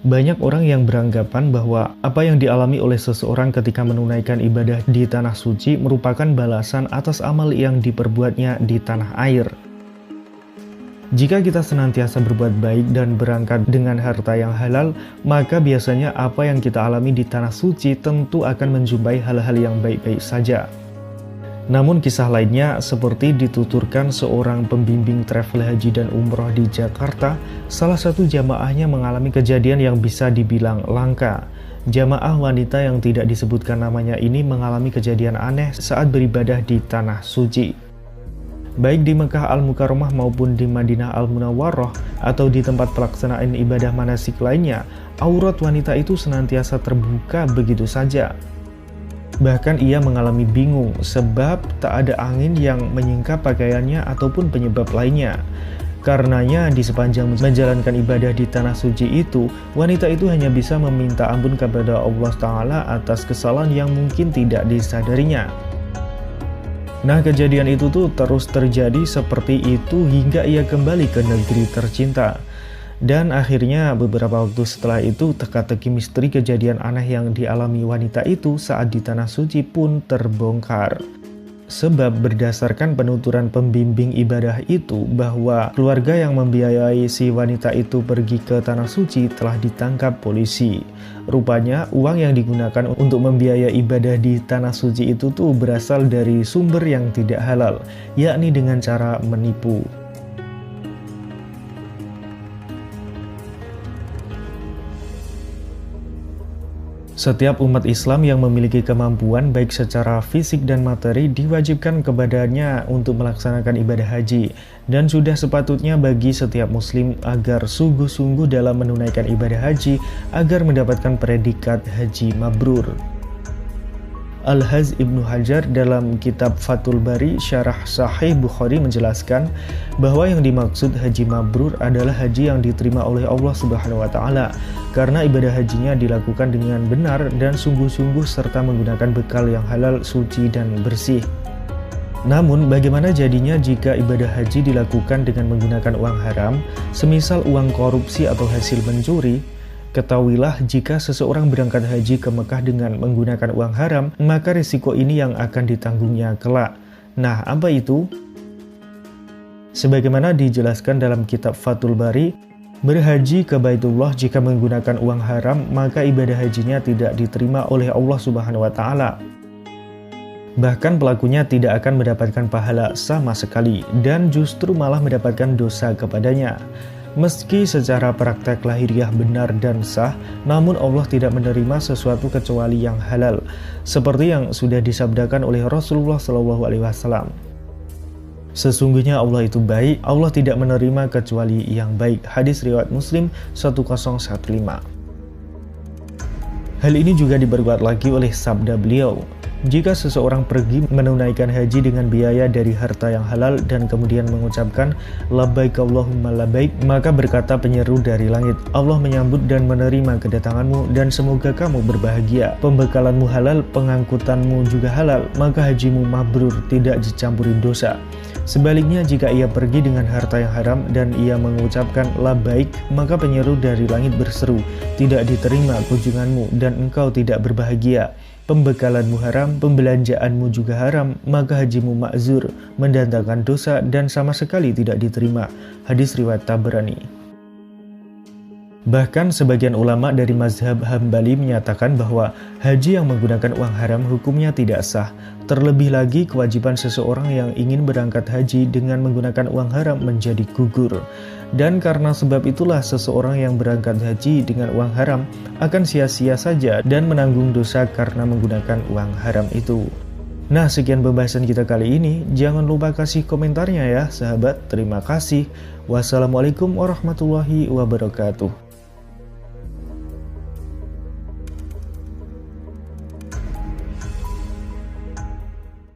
Banyak orang yang beranggapan bahwa apa yang dialami oleh seseorang ketika menunaikan ibadah di tanah suci merupakan balasan atas amal yang diperbuatnya di tanah air. Jika kita senantiasa berbuat baik dan berangkat dengan harta yang halal, maka biasanya apa yang kita alami di tanah suci tentu akan menjumpai hal-hal yang baik-baik saja. Namun kisah lainnya seperti dituturkan seorang pembimbing travel haji dan umroh di Jakarta, salah satu jamaahnya mengalami kejadian yang bisa dibilang langka. Jamaah wanita yang tidak disebutkan namanya ini mengalami kejadian aneh saat beribadah di tanah suci. Baik di Mekah Al-Mukarramah maupun di Madinah Al-Munawwarah atau di tempat pelaksanaan ibadah manasik lainnya, aurat wanita itu senantiasa terbuka begitu saja. Bahkan ia mengalami bingung sebab tak ada angin yang menyingkap pakaiannya ataupun penyebab lainnya. Karenanya di sepanjang menjalankan ibadah di tanah suci itu, wanita itu hanya bisa meminta ampun kepada Allah Ta'ala atas kesalahan yang mungkin tidak disadarinya. Nah, kejadian itu tuh terus terjadi seperti itu hingga ia kembali ke negeri tercinta. Dan akhirnya beberapa waktu setelah itu teka-teki misteri kejadian aneh yang dialami wanita itu saat di tanah suci pun terbongkar. Sebab berdasarkan penuturan pembimbing ibadah itu bahwa keluarga yang membiayai si wanita itu pergi ke tanah suci telah ditangkap polisi. Rupanya uang yang digunakan untuk membiayai ibadah di tanah suci itu tuh berasal dari sumber yang tidak halal, yakni dengan cara menipu. Setiap umat Islam yang memiliki kemampuan baik secara fisik dan materi diwajibkan kepadanya untuk melaksanakan ibadah haji, dan sudah sepatutnya bagi setiap muslim agar sungguh-sungguh dalam menunaikan ibadah haji agar mendapatkan predikat haji mabrur. Al-Hajj Ibnu Hajar dalam kitab Fathul Bari Syarah Sahih Bukhari menjelaskan bahwa yang dimaksud haji mabrur adalah haji yang diterima oleh Allah Subhanahu wa Ta'ala karena ibadah hajinya dilakukan dengan benar dan sungguh-sungguh serta menggunakan bekal yang halal, suci, dan bersih. Namun, bagaimana jadinya jika ibadah haji dilakukan dengan menggunakan uang haram, semisal uang korupsi atau hasil mencuri? Ketahuilah jika seseorang berangkat haji ke Mekah dengan menggunakan uang haram, maka risiko ini yang akan ditanggungnya kelak. Nah, apa itu? Sebagaimana dijelaskan dalam kitab Fathul Bari, berhaji ke Baitullah jika menggunakan uang haram, maka ibadah hajinya tidak diterima oleh Allah Subhanahu wa Ta'ala. Bahkan pelakunya tidak akan mendapatkan pahala sama sekali, dan justru malah mendapatkan dosa kepadanya. Meski secara praktek lahiriah benar dan sah, namun Allah tidak menerima sesuatu kecuali yang halal, seperti yang sudah disabdakan oleh Rasulullah SAW. Sesungguhnya Allah itu baik, Allah tidak menerima kecuali yang baik. Hadis riwayat Muslim 1015. Hal ini juga diperkuat lagi oleh sabda beliau, jika seseorang pergi menunaikan haji dengan biaya dari harta yang halal dan kemudian mengucapkan labbaik Allahumma labbaik, maka berkata penyeru dari langit, Allah menyambut dan menerima kedatanganmu dan semoga kamu berbahagia. Pembekalanmu halal, pengangkutanmu juga halal, maka hajimu mabrur, tidak dicampuri dosa. Sebaliknya jika ia pergi dengan harta yang haram dan ia mengucapkan labbaik, maka penyeru dari langit berseru, tidak diterima kunjunganmu dan engkau tidak berbahagia. Pembekalanmu haram, pembelanjaanmu juga haram, maka hajimu ma'zur, mendatangkan dosa dan sama sekali tidak diterima. Hadis riwayat Tabrani. Bahkan sebagian ulama dari mazhab Hambali menyatakan bahwa haji yang menggunakan uang haram hukumnya tidak sah. Terlebih lagi kewajiban seseorang yang ingin berangkat haji dengan menggunakan uang haram menjadi gugur. Dan karena sebab itulah seseorang yang berangkat haji dengan uang haram akan sia-sia saja dan menanggung dosa karena menggunakan uang haram itu. Nah, sekian pembahasan kita kali ini. Jangan lupa kasih komentarnya ya sahabat. Terima kasih. Wassalamualaikum warahmatullahi wabarakatuh.